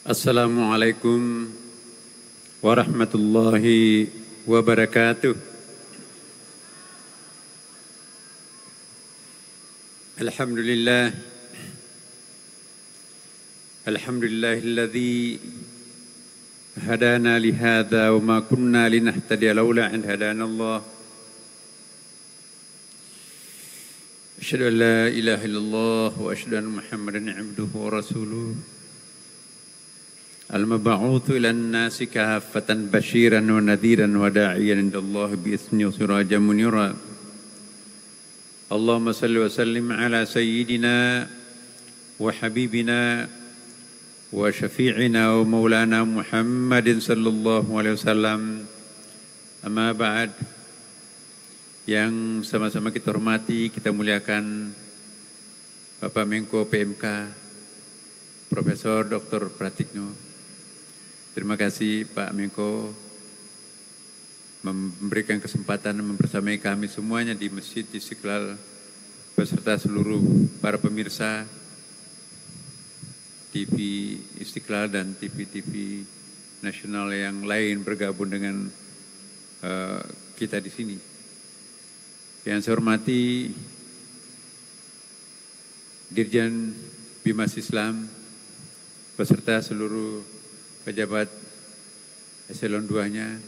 Assalamualaikum warahmatullahi wabarakatuh. Alhamdulillah. Alhamdulillahilladzi hadana lihadza wa ma kunna linahtadiya laula an hadanallah. Asyhadu an la ilaha illallah wa asyhadu anna Muhammadan abduhu wa rasuluh. Al-mab'utsu ilan nasi kaffatan basyiran wa nadhiran wa da'iyan indallahi bi'itsnihi wa sirajan munira. Allahumma salli wa sallim ala sayyidina wa habibina wa syafi'ina wa maulana Muhammadin sallallahu alaihi wasallam. Amma ba'd. Yang sama-sama kita hormati, kita muliakan Bapak Menko PMK Profesor Dr. Pratikno. Terima kasih Pak Menko memberikan kesempatan membersamai kami semuanya di Masjid Istiqlal beserta seluruh para pemirsa TV Istiqlal dan TV-TV nasional yang lain bergabung dengan kita di sini. Yang saya hormati Dirjen Bimas Islam beserta seluruh pejabat eselon 2-nya.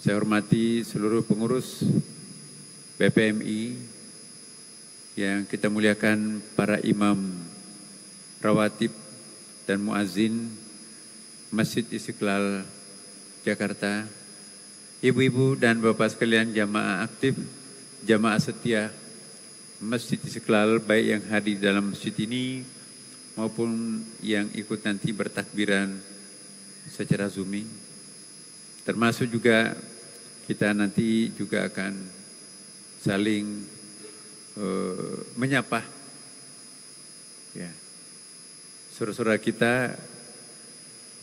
Saya hormati seluruh pengurus BPMI yang kita muliakan, para imam rawatib dan muazzin Masjid Istiqlal Jakarta, ibu-ibu dan bapak sekalian jamaah aktif, jamaah setia Masjid Istiqlal, baik yang hadir dalam masjid ini maupun yang ikut nanti bertakbiran secara zooming. Termasuk juga kita nanti juga akan saling menyapa ya, saudara-saudara kita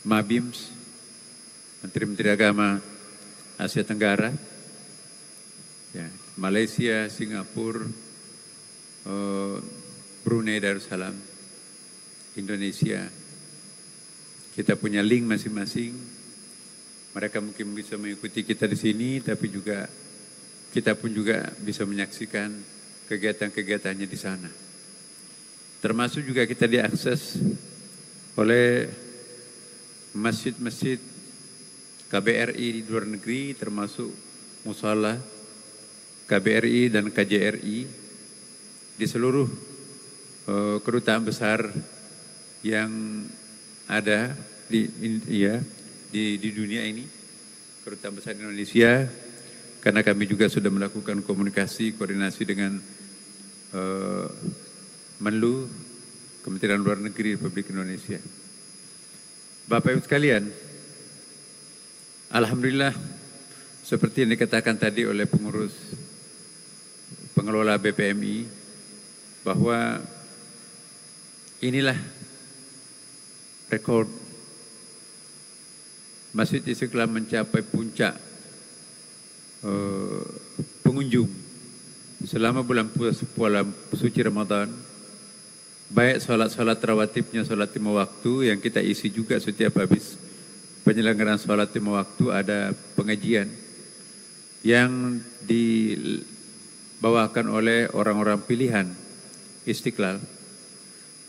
Mabims, Menteri-Menteri Agama Asia Tenggara, ya, Malaysia, Singapura, Brunei Darussalam, Indonesia. Kita punya link masing-masing. Mereka mungkin bisa mengikuti kita di sini, tapi juga kita pun juga bisa menyaksikan kegiatan-kegiatannya di sana. Termasuk juga kita diakses oleh masjid-masjid KBRI di luar negeri, termasuk musala KBRI dan KJRI di seluruh kedutaan besar yang ada di dunia ini, kedutaan besar Indonesia, karena kami juga sudah melakukan komunikasi, koordinasi dengan Menlu, Kementerian Luar Negeri Republik Indonesia. Bapak Ibu sekalian, alhamdulillah, seperti yang dikatakan tadi oleh pengurus pengelola BPMI, bahwa inilah rekor Masjid Istiqlal mencapai puncak pengunjung selama bulan suci Ramadan, baik salat-salat rawatibnya, salat 5 waktu yang kita isi juga setiap habis penyelenggaraan salat 5 waktu ada pengajian yang dibawakan oleh orang-orang pilihan Istiqlal.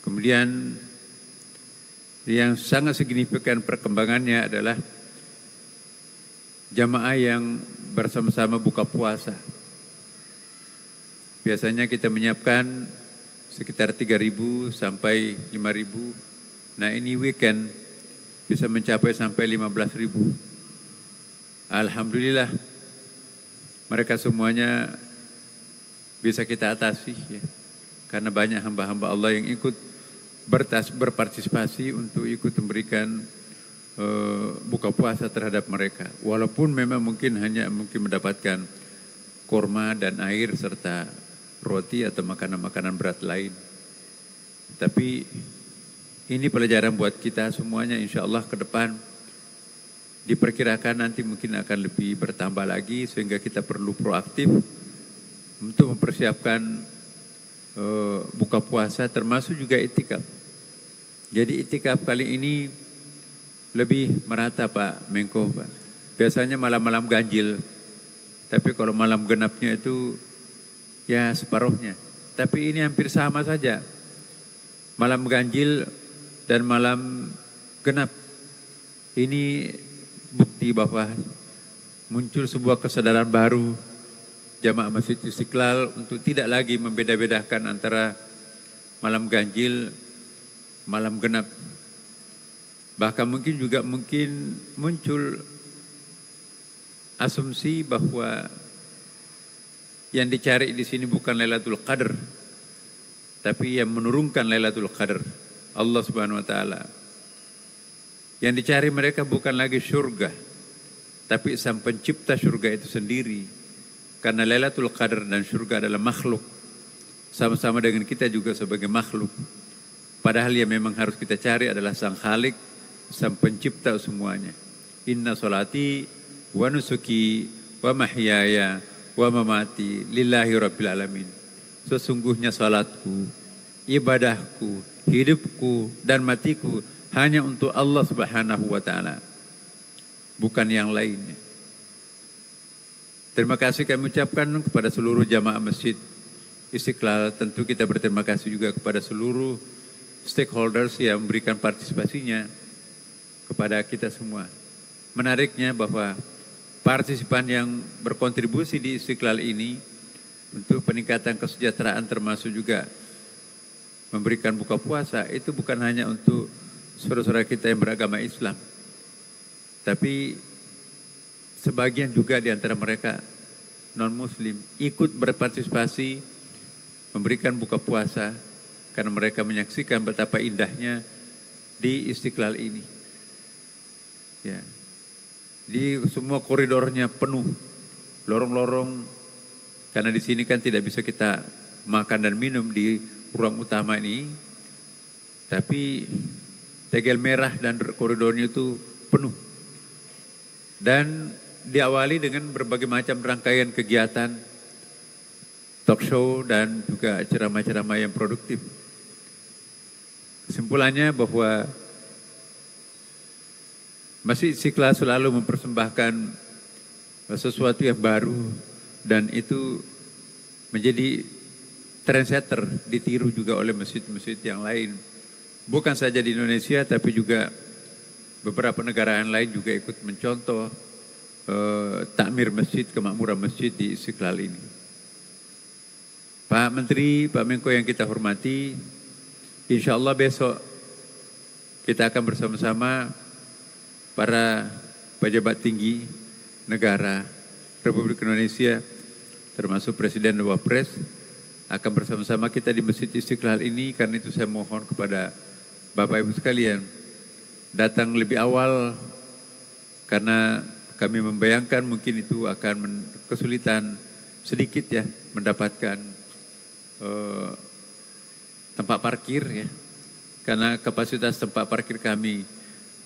Kemudian yang sangat signifikan perkembangannya adalah jamaah yang bersama-sama buka puasa. Biasanya kita menyiapkan sekitar 3.000 sampai 5.000. Nah, ini weekend bisa mencapai sampai 15.000. Alhamdulillah, mereka semuanya bisa kita atasi ya, karena banyak hamba-hamba Allah yang ikut berpartisipasi untuk ikut memberikan buka puasa terhadap mereka. Walaupun memang hanya mendapatkan kurma dan air serta roti atau makanan-makanan berat lain. Tapi ini pelajaran buat kita semuanya, insya Allah ke depan diperkirakan nanti mungkin akan lebih bertambah lagi, sehingga kita perlu proaktif untuk mempersiapkan buka puasa, termasuk juga itikaf. Jadi itikaf kali ini lebih merata Pak Menko, Pak. Biasanya malam-malam ganjil, tapi kalau malam genapnya itu ya separuhnya. Tapi ini hampir sama saja. Malam ganjil dan malam genap. Ini bukti bahwa muncul sebuah kesadaran baru jamaah Masjid Istiqlal untuk tidak lagi membeda-bedakan antara malam ganjil, malam genap. Bahkan mungkin muncul asumsi bahwa yang dicari di sini bukan Lailatul Qadar, tapi yang menurunkan Lailatul Qadar, Allah Subhanahu wa taala. Yang dicari mereka bukan lagi surga, tapi sang pencipta surga itu sendiri. Karena Lailatul Qadar dan surga adalah makhluk, sama-sama dengan kita juga sebagai makhluk. Padahal yang memang harus kita cari adalah sang Khalik, sang pencipta semuanya. Inna salati wa nusuki wa mahyaya wa mamati lillahi rabbil alamin. Sesungguhnya salatku, ibadahku, hidupku dan matiku hanya untuk Allah Subhanahu wa taala, bukan yang lainnya. Terima kasih kami ucapkan kepada seluruh jamaah Masjid Istiqlal. Tentu kita berterima kasih juga kepada seluruh stakeholders yang memberikan partisipasinya kepada kita semua. Menariknya bahwa partisipan yang berkontribusi di Istiqlal ini untuk peningkatan kesejahteraan termasuk juga memberikan buka puasa itu bukan hanya untuk saudara-saudara kita yang beragama Islam, tapi sebagian juga di antara mereka non-muslim ikut berpartisipasi memberikan buka puasa karena mereka menyaksikan betapa indahnya di Istiqlal ini. Ya. Di semua koridornya penuh, lorong-lorong, karena di sini kan tidak bisa kita makan dan minum di ruang utama ini, tapi tegel merah dan koridornya itu penuh. Dan diawali dengan berbagai macam rangkaian kegiatan, talk show dan juga ceramah-ceramah yang produktif. Kesimpulannya bahwa Masjid Istiqlal selalu mempersembahkan sesuatu yang baru dan itu menjadi trendsetter, ditiru juga oleh masjid-masjid yang lain. Bukan saja di Indonesia tapi juga beberapa negara yang lain juga ikut mencontoh takmir masjid, kemakmuran masjid di Istiqlal ini. Pak Menteri, Pak Menko yang kita hormati, insya Allah besok kita akan bersama-sama para pejabat tinggi negara Republik Indonesia, termasuk Presiden dan Wapres, akan bersama-sama kita di Masjid Istiqlal ini. Karena itu saya mohon kepada Bapak Ibu sekalian, datang lebih awal, karena kami membayangkan mungkin itu akan kesulitan sedikit ya mendapatkan tempat parkir ya, karena kapasitas tempat parkir kami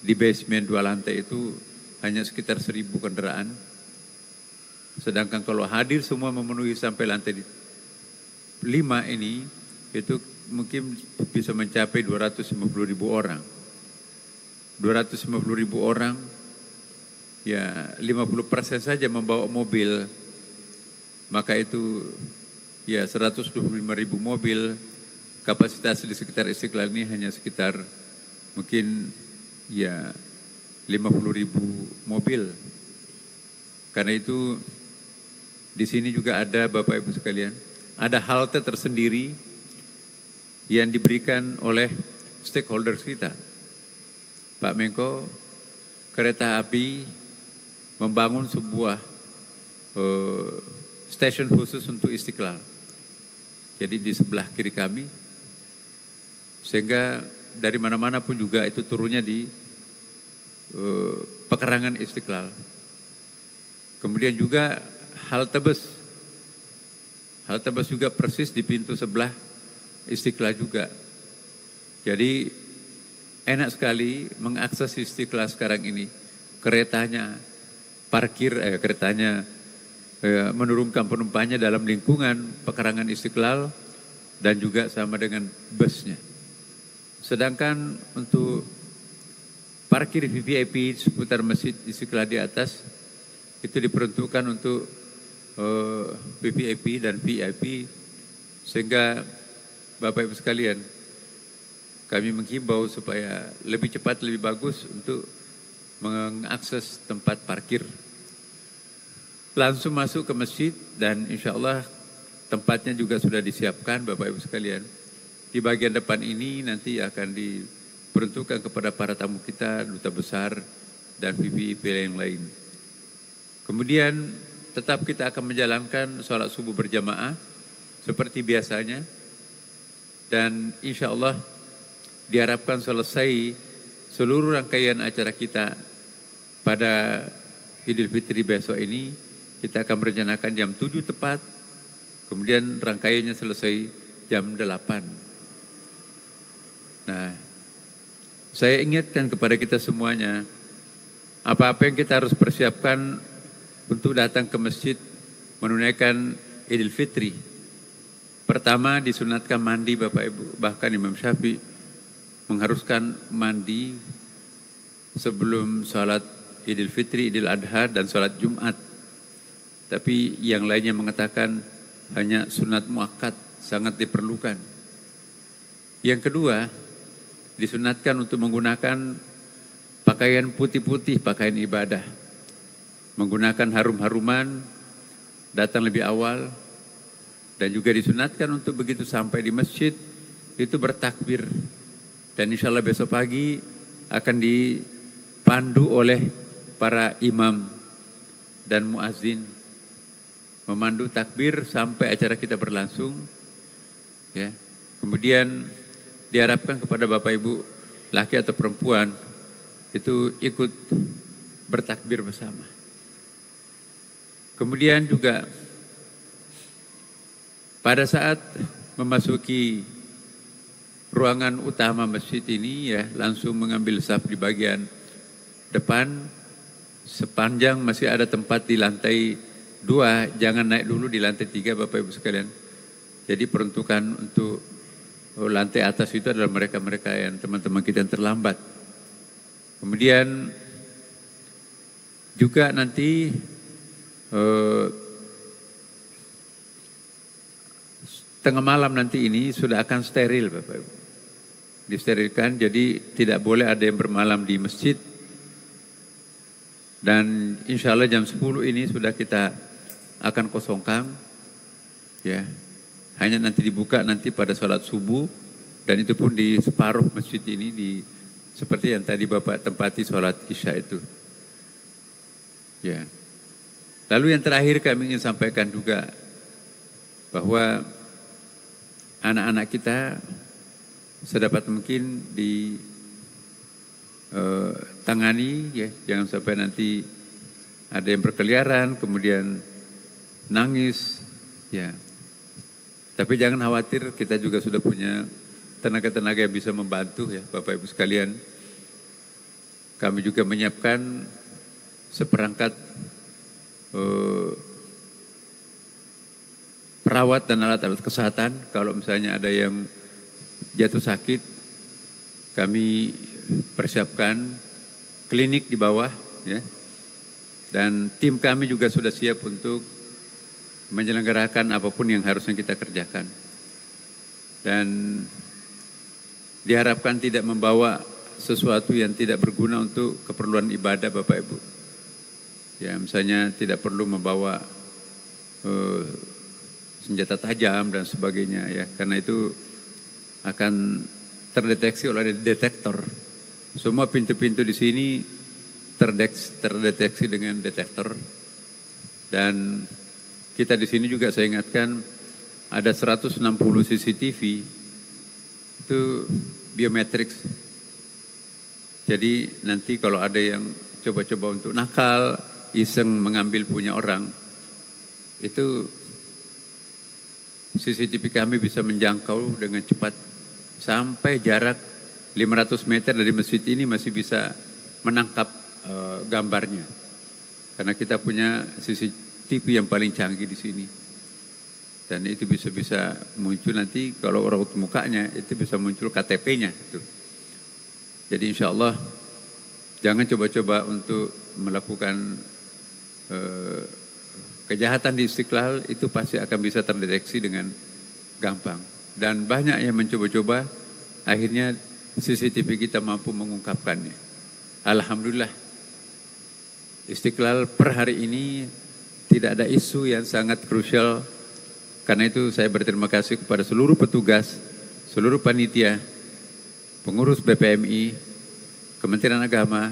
di basement 2 lantai itu hanya sekitar 1.000 kendaraan. Sedangkan kalau hadir semua memenuhi sampai lantai 5 ini, itu mungkin bisa mencapai 250.000 orang. 250.000 orang, ya 50% saja membawa mobil, maka itu ya 125.000 mobil. Kapasitas di sekitar Istiqlal ini hanya sekitar mungkin ya 50.000 mobil. Karena itu di sini juga ada Bapak Ibu sekalian, ada halte tersendiri yang diberikan oleh stakeholders kita. Pak Menko, kereta api membangun sebuah stasiun khusus untuk Istiqlal. Jadi di sebelah kiri kami, sehingga dari mana-mana pun juga itu turunnya di pekarangan Istiqlal. Kemudian juga halte bus juga persis di pintu sebelah Istiqlal juga. Jadi enak sekali mengakses Istiqlal sekarang ini. Keretanya menurunkan penumpangnya dalam lingkungan pekarangan Istiqlal dan juga sama dengan busnya. Sedangkan untuk parkir VIP seputar Masjid Istiqlal di atas itu diperuntukkan untuk VIP dan VIP, sehingga Bapak Ibu sekalian, kami menghimbau supaya lebih cepat lebih bagus untuk mengakses tempat parkir. Langsung masuk ke masjid dan insya Allah tempatnya juga sudah disiapkan Bapak Ibu sekalian. Di bagian depan ini nanti akan diperuntukkan kepada para tamu kita, duta besar dan VIP yang lain. Kemudian tetap kita akan menjalankan sholat subuh berjamaah seperti biasanya. Dan insya Allah diharapkan selesai seluruh rangkaian acara kita pada Idul Fitri besok ini. Kita akan merencanakan jam 7 tepat, kemudian rangkaiannya selesai jam 8. Nah, saya ingatkan kepada kita semuanya, apa-apa yang kita harus persiapkan untuk datang ke masjid menunaikan Idul Fitri. Pertama, disunatkan mandi Bapak Ibu, bahkan Imam Syafi'i mengharuskan mandi sebelum sholat Idul Fitri, Idul Adha dan sholat Jumat. Tapi yang lainnya mengatakan hanya sunat muakkad, sangat diperlukan. Yang kedua, disunatkan untuk menggunakan pakaian putih-putih, pakaian ibadah. Menggunakan harum-haruman, datang lebih awal. Dan juga disunatkan untuk begitu sampai di masjid, itu bertakbir. Dan insya Allah besok pagi akan dipandu oleh para imam dan muazzin. Memandu takbir sampai acara kita berlangsung. Ya. Kemudian diharapkan kepada Bapak Ibu, laki atau perempuan, itu ikut bertakbir bersama. Kemudian juga pada saat memasuki ruangan utama masjid ini, ya, langsung mengambil saf di bagian depan. Sepanjang masih ada tempat di lantai 2, jangan naik dulu di lantai 3 Bapak Ibu sekalian. Jadi peruntukan untuk lantai atas itu adalah mereka-mereka yang teman-teman kita yang terlambat. Kemudian juga nanti tengah malam nanti ini sudah akan steril Bapak Ibu. Disterilkan, jadi tidak boleh ada yang bermalam di masjid. Dan insya Allah jam 10 ini sudah kita akan kosongkan. Ya, hanya nanti dibuka nanti pada sholat subuh. Dan itu pun di separuh masjid ini, seperti yang tadi Bapak tempati sholat isya itu. Ya. Lalu yang terakhir kami ingin sampaikan juga bahwa anak-anak kita sedapat mungkin ditangani, ya, jangan sampai nanti ada yang berkeliaran kemudian nangis, ya. Tapi jangan khawatir, kita juga sudah punya tenaga-tenaga yang bisa membantu, ya Bapak Ibu sekalian. Kami juga menyiapkan seperangkat perawat dan alat-alat kesehatan. Kalau misalnya ada yang jatuh sakit, kami persiapkan klinik di bawah, ya. Dan tim kami juga sudah siap untuk menyelenggarakan apapun yang harusnya kita kerjakan. Dan diharapkan tidak membawa sesuatu yang tidak berguna untuk keperluan ibadah Bapak Ibu. Ya, misalnya tidak perlu membawa senjata tajam dan sebagainya, ya, karena itu akan terdeteksi oleh detektor. Semua pintu-pintu di sini terdeteksi dengan detektor. Dan kita di sini juga saya ingatkan ada 160 CCTV itu biometrics. Jadi nanti kalau ada yang coba-coba untuk nakal, iseng mengambil punya orang, itu CCTV kami bisa menjangkau dengan cepat sampai jarak 500 meter dari masjid ini masih bisa menangkap gambarnya. Karena kita punya CCTV yang paling canggih di sini. Dan itu bisa muncul nanti kalau orang mukanya itu bisa muncul KTP-nya. Jadi insya Allah jangan coba-coba untuk melakukan kejahatan di Istiqlal, itu pasti akan bisa terdeteksi dengan gampang. Dan banyak yang mencoba-coba, akhirnya CCTV kita mampu mengungkapkannya. Alhamdulillah, Istiqlal per hari ini tidak ada isu yang sangat krusial. Karena itu saya berterima kasih kepada seluruh petugas, seluruh panitia, pengurus BPMI, Kementerian Agama,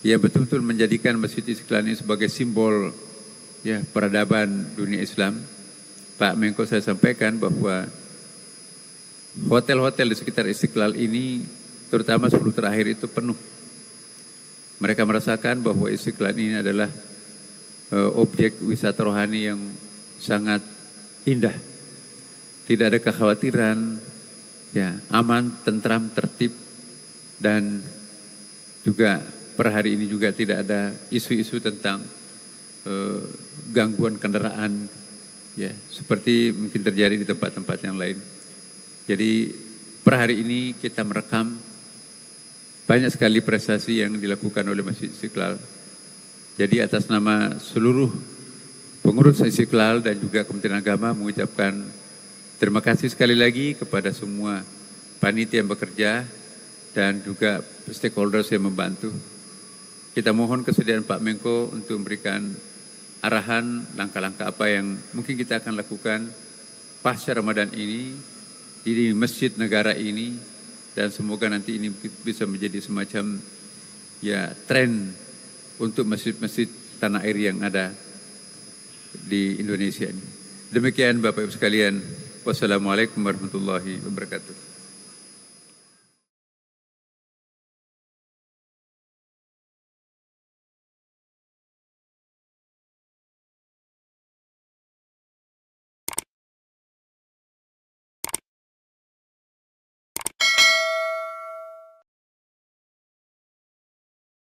yang betul-betul menjadikan Masjid Istiqlal ini sebagai simbol peradaban dunia Islam. Pak Menko, saya sampaikan bahwa hotel-hotel di sekitar Istiqlal ini, terutama 10 terakhir itu penuh. Mereka merasakan bahwa Istiqlal ini adalah objek wisata rohani yang sangat indah. Tidak ada kekhawatiran, aman, tentram, tertib, dan juga per hari ini juga tidak ada isu-isu tentang gangguan kendaraan, seperti mungkin terjadi di tempat-tempat yang lain. Jadi per hari ini kita merekam banyak sekali prestasi yang dilakukan oleh Masjid Istiqlal. Jadi atas nama seluruh pengurus Istiqlal dan juga Kementerian Agama mengucapkan terima kasih sekali lagi kepada semua panitia yang bekerja dan juga stakeholders yang membantu. Kita mohon kesediaan Pak Menko untuk memberikan arahan langkah-langkah apa yang mungkin kita akan lakukan pasca Ramadan ini di masjid negara ini, dan semoga nanti ini bisa menjadi semacam tren untuk masjid-masjid tanah air yang ada di Indonesia ini. Demikian Bapak Ibu sekalian, wassalamualaikum warahmatullahi wabarakatuh.